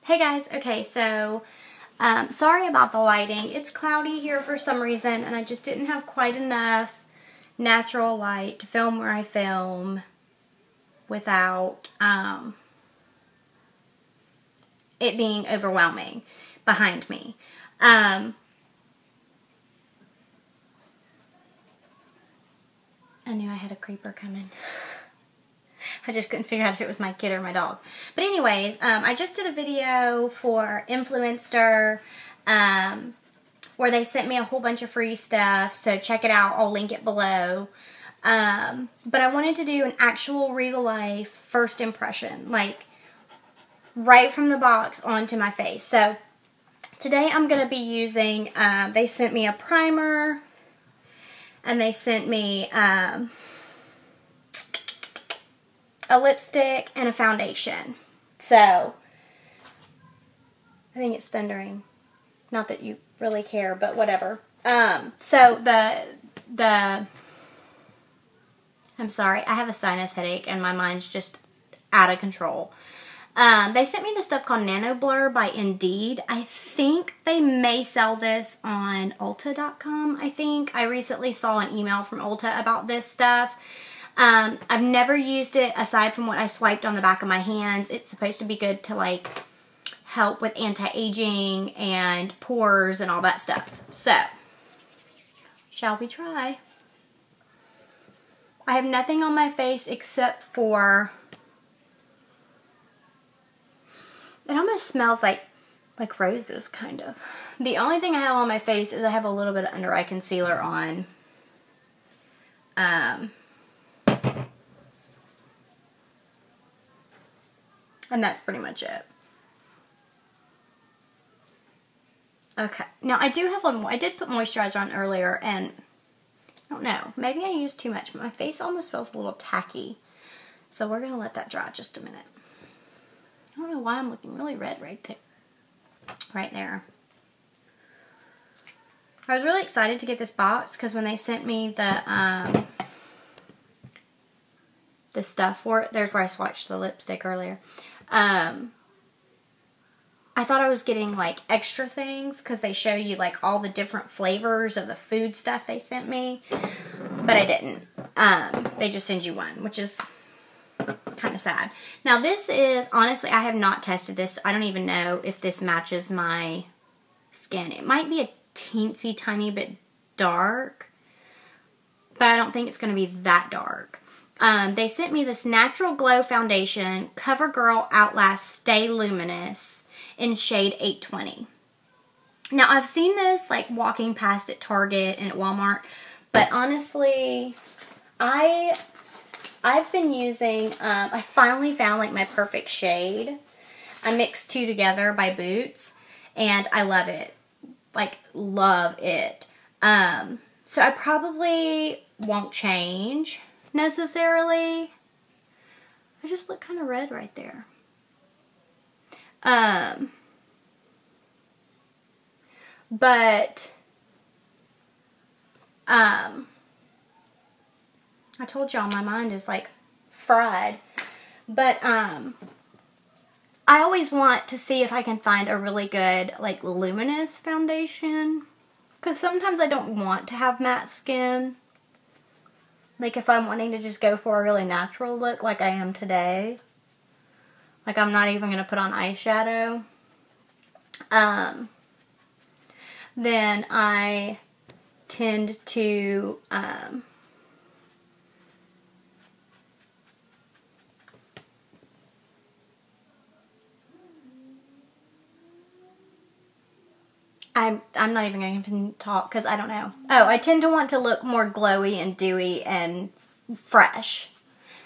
Hey guys, okay, so sorry about the lighting. It's cloudy here for some reason, and I just didn't have quite enough natural light to film where I film without it being overwhelming behind me. I knew I had a creeper coming. I just couldn't figure out if it was my kid or my dog. But anyways, I just did a video for Influenster where they sent me a whole bunch of free stuff. So check it out. I'll link it below. But I wanted to do an actual real life first impression. Like right from the box onto my face. So today I'm going to be using, they sent me a primer. And they sent me a lipstick and a foundation. So, I think it's thundering. Not that you really care, but whatever. So I'm sorry, I have a sinus headache and my mind's just out of control. They sent me this stuff called Nano Blur by Indeed. I think they may sell this on Ulta.com, I think. I recently saw an email from Ulta about this stuff. I've never used it aside from what I swiped on the back of my hands. It's supposed to be good to like help with anti-aging and pores and all that stuff. So, shall we try? I have nothing on my face except for, it almost smells like roses, kind of. The only thing I have on my face is I have a little bit of under eye concealer on. And that's pretty much it. Okay. Now, I did put moisturizer on earlier, and I don't know. Maybe I used too much, but my face almost feels a little tacky. So we're going to let that dry just a minute. I don't know why I'm looking really red right there. I was really excited to get this box because when they sent me the stuff for it, there's where I swatched the lipstick earlier. I thought I was getting like extra things because they show you like all the different flavors of the food stuff they sent me, but I didn't. They just send you one, which is kind of sad. Now this is, honestly, I have not tested this. So I don't even know if this matches my skin. It might be a teensy tiny bit dark, but I don't think it's going to be that dark. They sent me this Natural Glow Foundation, CoverGirl Outlast Stay Luminous in shade 820. Now, I've seen this like walking past at Target and at Walmart, but honestly, I've been using, I finally found like my perfect shade. I mixed two together by Boots, and I love it. Like, love it. So I probably won't change necessarily. I just look kind of red right there. But I told y'all my mind is like fried. But I always want to see if I can find a really good like luminous foundation, because sometimes I don't want to have matte skin. Like if I'm wanting to just go for a really natural look like I am today. Like I'm not even going to put on eyeshadow. Then I tend to I'm not even going to talk because I don't know. Oh, I tend to want to look more glowy and dewy and fresh.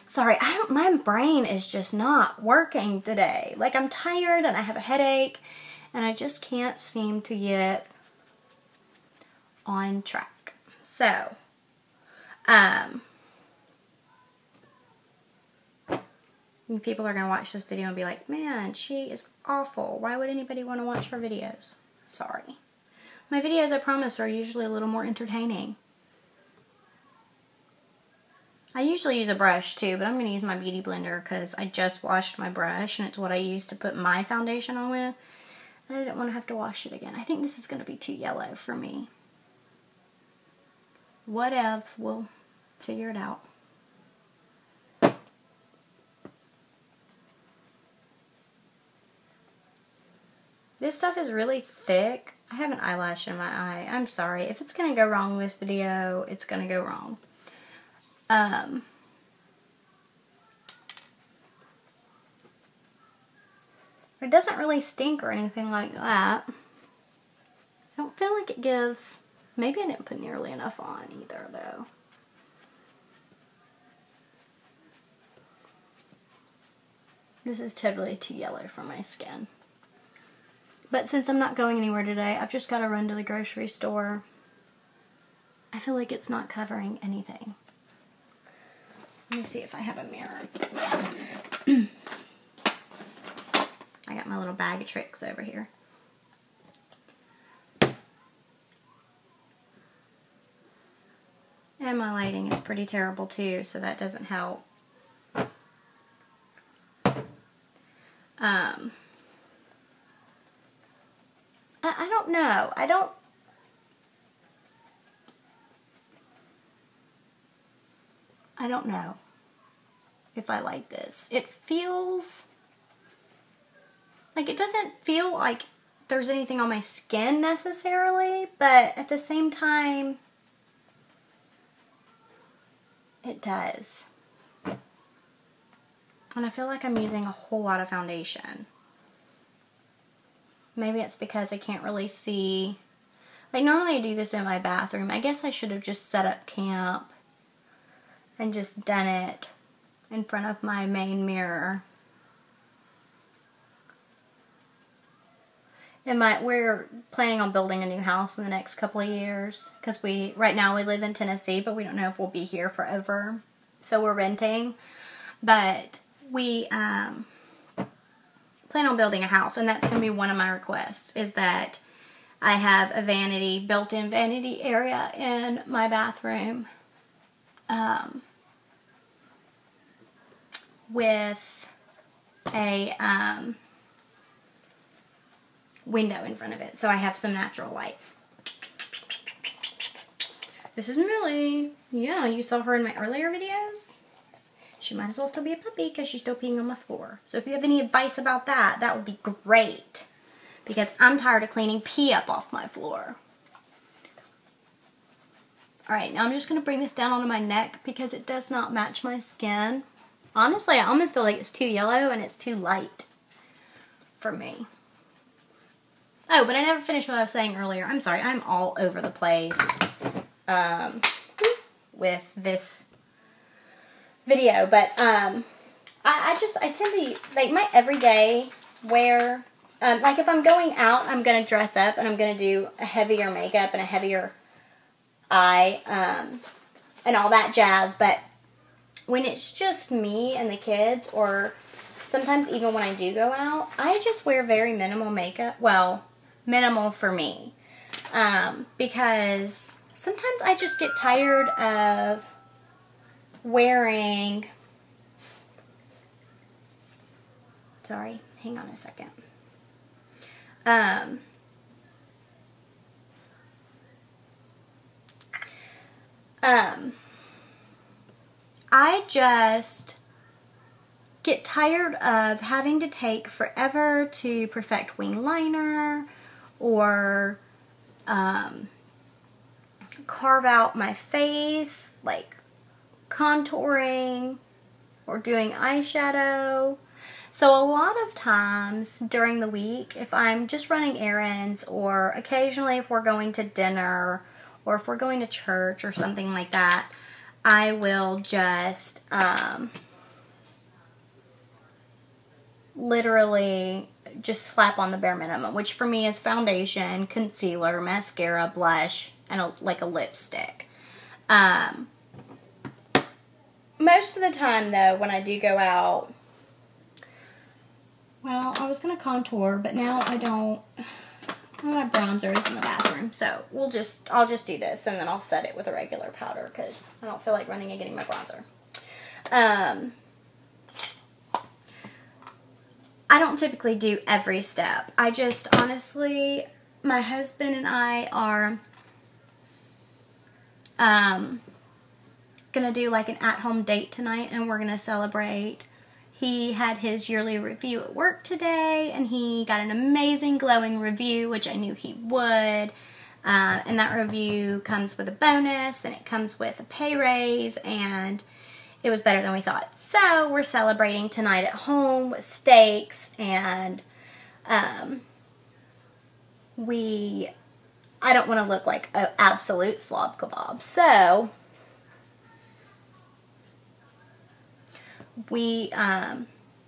Sorry, my brain is just not working today. Like I'm tired and I have a headache and I just can't seem to get on track. So, people are going to watch this video and be like, man, she is awful. Why would anybody want to watch her videos? Sorry. My videos, I promise, are usually a little more entertaining. I usually use a brush too, but I'm going to use my Beauty Blender because I just washed my brush and it's what I use to put my foundation on with. And I didn't want to have to wash it again. I think this is going to be too yellow for me. What else? We'll figure it out. This stuff is really thick. I have an eyelash in my eye. I'm sorry. If it's going to go wrong with this video, it's going to go wrong. It doesn't really stink or anything like that. I don't feel like it gives... Maybe I didn't put nearly enough on either, though. This is totally too yellow for my skin. But since I'm not going anywhere today, I've just got to run to the grocery store. I feel like it's not covering anything. Let me see if I have a mirror. I got my little bag of tricks over here. And my lighting is pretty terrible too, so that doesn't help. I don't know. I don't know if I like this. It feels like, it doesn't feel like there's anything on my skin necessarily, but at the same time, it does. And I feel like I'm using a whole lot of foundation. Maybe it's because I can't really see. Like, normally I do this in my bathroom. I guess I should have just set up camp and just done it in front of my main mirror. We're planning on building a new house in the next couple of years. Because right now we live in Tennessee, but we don't know if we'll be here forever. So we're renting. But we plan on building a house, and that's going to be one of my requests, is that I have a built-in vanity area in my bathroom with a window in front of it, so I have some natural light. This is Millie. Yeah, you saw her in my earlier videos. She might as well still be a puppy because she's still peeing on my floor. So if you have any advice about that, that would be great. Because I'm tired of cleaning pee up off my floor. Alright, now I'm just going to bring this down onto my neck because it does not match my skin. Honestly, I almost feel like it's too yellow and it's too light for me. Oh, but I never finished what I was saying earlier. I'm sorry, I'm all over the place with this video, but I tend to, like, my everyday wear, like if I'm going out, I'm going to dress up and I'm going to do a heavier makeup and a heavier eye, and all that jazz, but when it's just me and the kids, or sometimes even when I do go out, I just wear very minimal makeup, well, minimal for me, because sometimes I just get tired of wearing, sorry, hang on a second, I just get tired of having to take forever to perfect wing liner or carve out my face, like contouring or doing eyeshadow. So a lot of times during the week, if I'm just running errands, or occasionally if we're going to dinner or if we're going to church or something like that, I will just literally just slap on the bare minimum, which for me is foundation, concealer, mascara, blush, and like a lipstick. Most of the time though, when I do go out, well, I was going to contour, but now I don't. My bronzer is in the bathroom, so I'll just do this, and then I'll set it with a regular powder because I don't feel like running and getting my bronzer. I don't typically do every step. I just, honestly, my husband and I are gonna do like an at-home date tonight, and we're gonna celebrate. He had his yearly review at work today, and he got an amazing glowing review, which I knew he would. And that review comes with a bonus, and it comes with a pay raise, and it was better than we thought. So we're celebrating tonight at home with steaks, and I don't want to look like an absolute slob kebab. So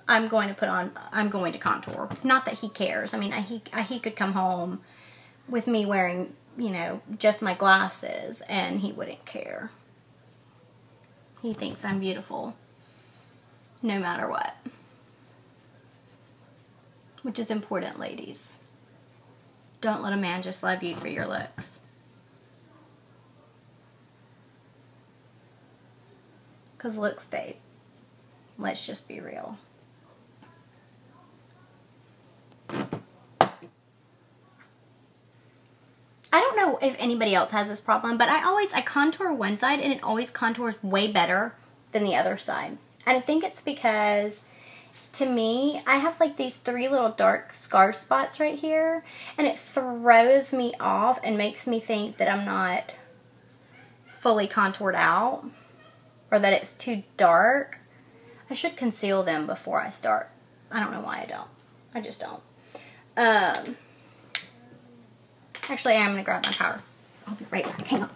I'm going to contour. Not that he cares. I mean, he could come home with me wearing, you know, just my glasses, and he wouldn't care. He thinks I'm beautiful no matter what. Which is important, ladies. Don't let a man just love you for your looks. Because looks fade. Let's just be real. I don't know if anybody else has this problem, but I contour one side and it always contours way better than the other side. And I think it's because, to me, I have like these 3 little dark scar spots right here, and it throws me off and makes me think that I'm not fully contoured out, or that it's too dark. I should conceal them before I start. I don't know why I don't. I just don't. Actually, I'm going to grab my powder. I'll be right back. Hang on.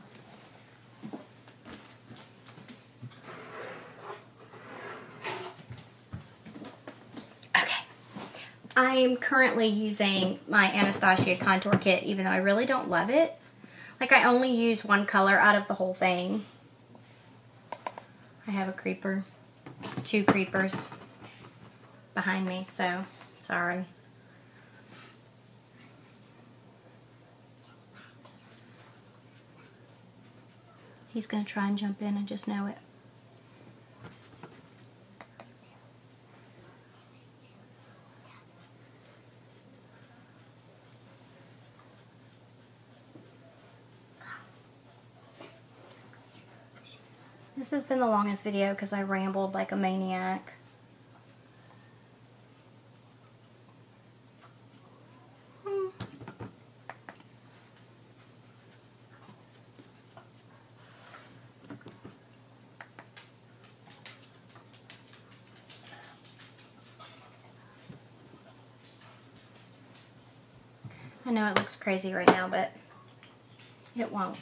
Okay. I am currently using my Anastasia contour kit, even though I really don't love it. Like, I only use one color out of the whole thing. I have a creeper. 2 creepers behind me, so sorry. He's going to try and jump in, I just know it. This has been the longest video because I rambled like a maniac. I know it looks crazy right now, but it won't.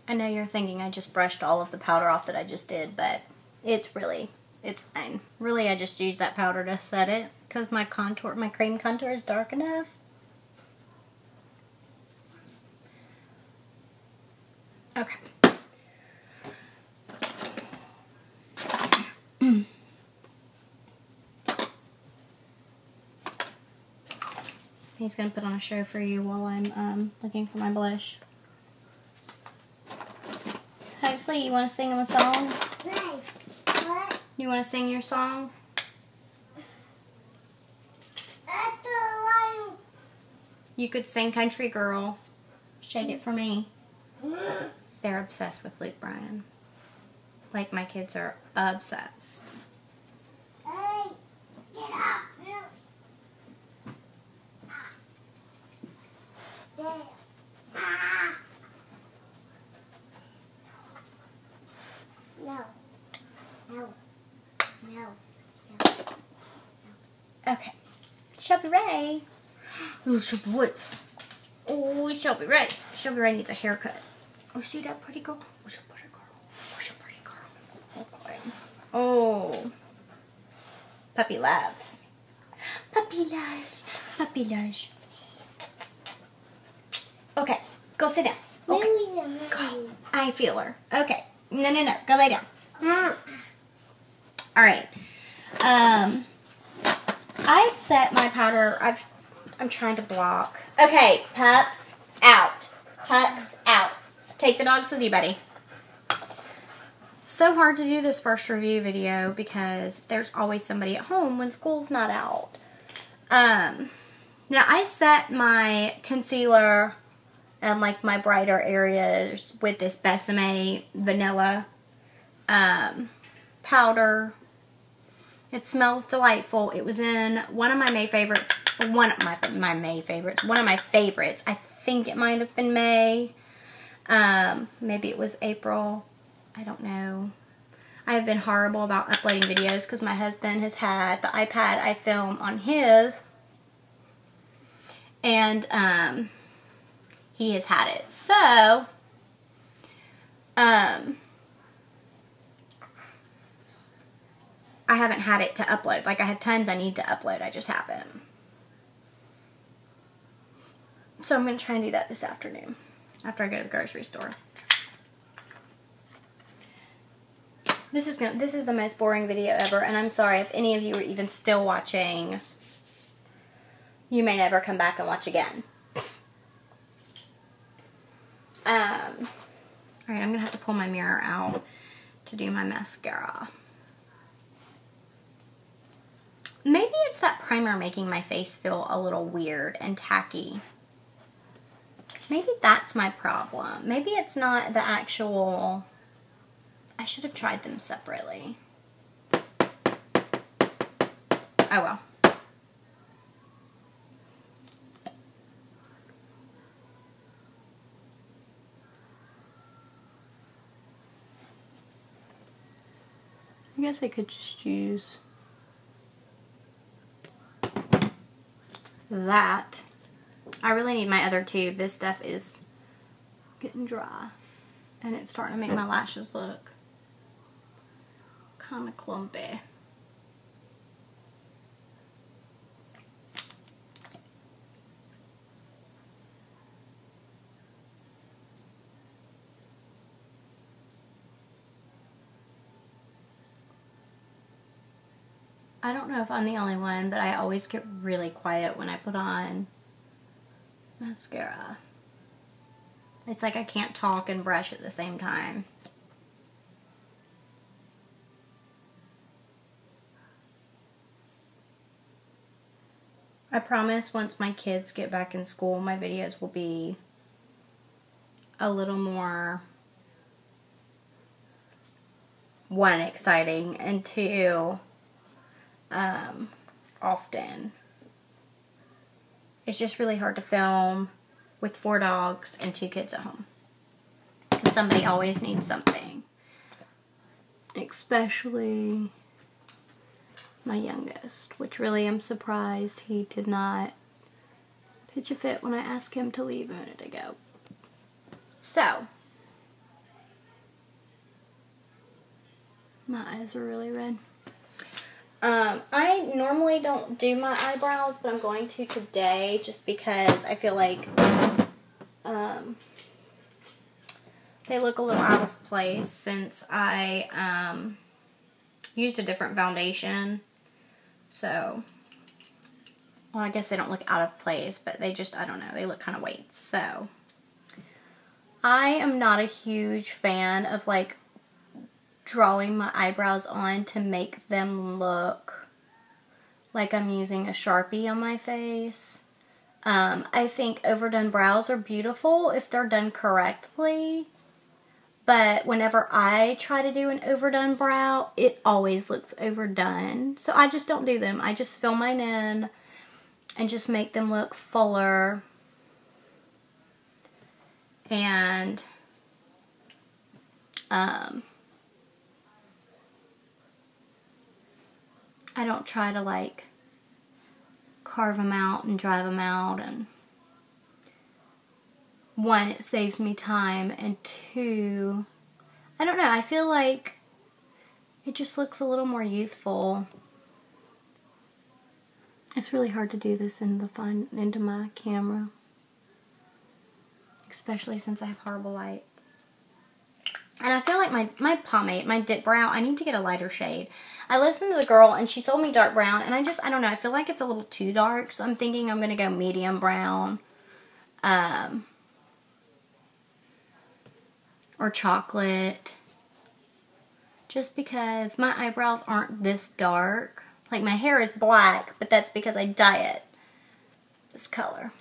I know you're thinking I just brushed all of the powder off that I just did, but it's fine. Really, I just used that powder to set it because my cream contour is dark enough. Okay. He's gonna put on a show for you while I'm looking for my blush. Huxley, you want to sing him a song? What? You want to sing your song? You could sing Country Girl. Shake It For Me. They're obsessed with Luke Bryan. Like, my kids are obsessed. Hey, get up. No. Okay. Shelby Ray. Oh, Shelby Ray. Oh, Shelby Ray. Shelby Ray needs a haircut. Oh, see that pretty girl? Where's your pretty girl? Where's your pretty girl? Okay. Oh. Puppy loves. Puppy loves. Puppy loves. Okay. Go sit down. Okay. Go. I feel her. Okay. No. Go lay down. All right. I set my powder. I'm trying to block. Okay, pups out. Pucks out. Take the dogs with you, buddy. So hard to do this first review video because there's always somebody at home when school's not out. Now I set my concealer and like my brighter areas with this Besame vanilla powder. It smells delightful. It was in one of my May favorites. One of my favorites. I think it might have been May. Maybe it was April. I don't know. I have been horrible about uploading videos because my husband has had the iPad I film on his. And he has had it. So, I haven't had it to upload. Like, I have tons I need to upload. I just haven't. So I'm going to try and do that this afternoon after I go to the grocery store. This is the most boring video ever, and I'm sorry if any of you are even still watching. You may never come back and watch again. Alright, I'm going to have to pull my mirror out to do my mascara. Maybe it's that primer making my face feel a little weird and tacky. Maybe that's my problem. Maybe it's not the actual... I should have tried them separately. Oh well. I guess I could just use that. I really need my other tube. This stuff is getting dry. And it's starting to make my lashes look kind of clumpy. I don't know if I'm the only one, but I always get really quiet when I put on mascara. It's like I can't talk and brush at the same time. I promise once my kids get back in school, my videos will be a little more, one, exciting, and two, often. It's just really hard to film with 4 dogs and 2 kids at home. Somebody always needs something. Especially my youngest, which really I'm surprised he did not pitch a fit when I asked him to leave a minute ago. So, my eyes are really red. I normally don't do my eyebrows, but I'm going to today just because I feel like they look a little out of place since I used a different foundation. So, well, I guess they don't look out of place, but they just, I don't know, they look kind of weight. So, I am not a huge fan of like drawing my eyebrows on to make them look like I'm using a Sharpie on my face. I think overdone brows are beautiful if they're done correctly, but whenever I try to do an overdone brow, it always looks overdone. So I just don't do them. I just fill mine in and just make them look fuller. And I don't try to like carve them out and drive them out, and one, it saves me time, and two, I don't know, I feel like it just looks a little more youthful. It's really hard to do this into my camera, especially since I have horrible light. And I feel like my pomade, my dip brow, I need to get a lighter shade. I listened to the girl and she sold me dark brown, and I don't know, I feel like it's a little too dark, so I'm thinking I'm going to go medium brown. Or chocolate. Just because my eyebrows aren't this dark. Like, my hair is black, but that's because I dye it this color.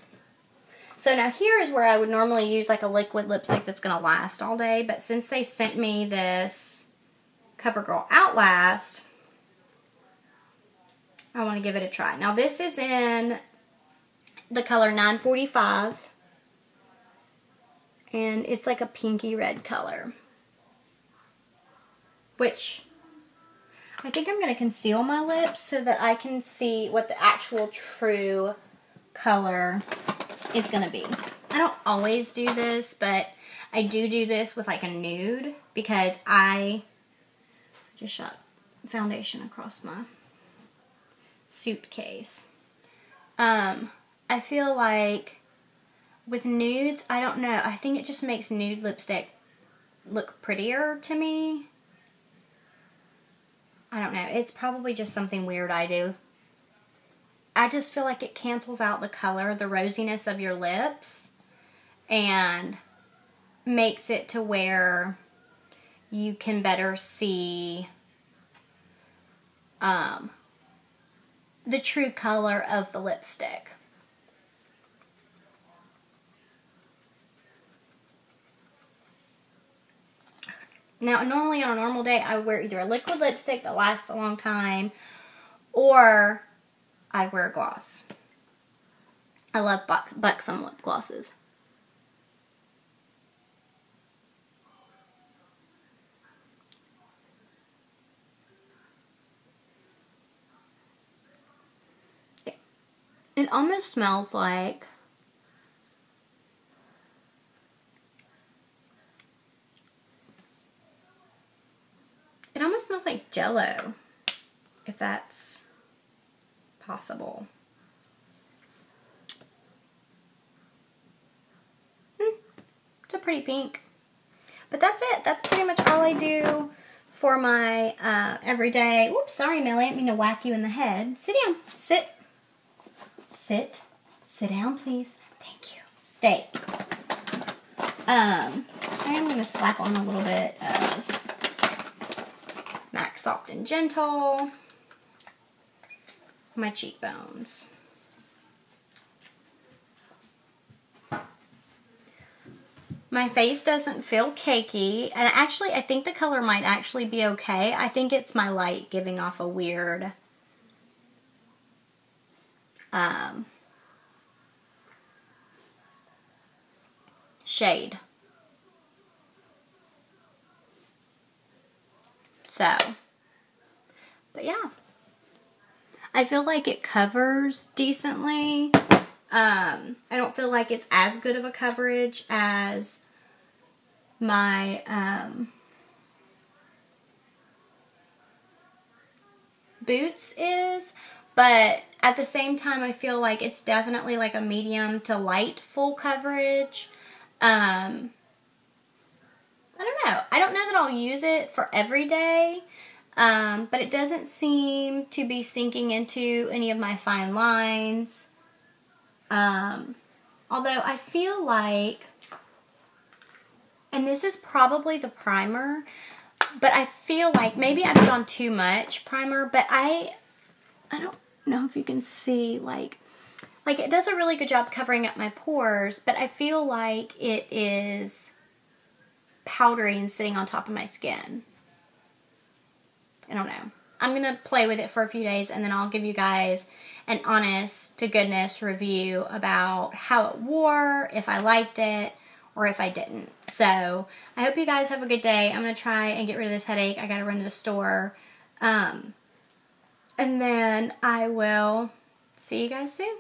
So now here is where I would normally use like a liquid lipstick that's going to last all day. But since they sent me this CoverGirl Outlast, I want to give it a try. Now this is in the color 945. And it's like a pinky red color. Which, I think I'm going to conceal my lips so that I can see what the actual true color is going to be. I don't always do this, but I do this with like a nude because I just shot foundation across my suitcase. I feel like with nudes, I don't know, I think it just makes nude lipstick look prettier to me. I don't know, it's probably just something weird I do. I just feel like it cancels out the color, the rosiness of your lips, and makes it to where you can better see the true color of the lipstick. Now, normally on a normal day, I would wear either a liquid lipstick that lasts a long time, or I'd wear a gloss. I love buxom lip glosses. It almost smells like Jell-O, if that's possible. It's a pretty pink. But that's it. That's pretty much all I do for my everyday. Whoops, sorry, Millie. I didn't mean to whack you in the head. Sit down. Sit. Sit. Sit down, please. Thank you. Stay. I am going to slap on a little bit of MAC Soft and Gentle. My cheekbones. My face doesn't feel cakey, and actually I think the color might actually be okay. I think it's my light giving off a weird shade. So, but yeah. I feel like it covers decently. I don't feel like it's as good of a coverage as my Boots is, but at the same time I feel like it's definitely like a medium to light full coverage. I don't know. I don't know that I'll use it for every day, but it doesn't seem to be sinking into any of my fine lines. Although I feel like, and this is probably the primer, but I feel like maybe I put on too much primer, but I don't know if you can see, like it does a really good job covering up my pores, but I feel like it is powdery and sitting on top of my skin. I don't know. I'm going to play with it for a few days, and then I'll give you guys an honest to goodness review about how it wore, if I liked it, or if I didn't. So, I hope you guys have a good day. I'm going to try and get rid of this headache. I got to run to the store. And then I will see you guys soon.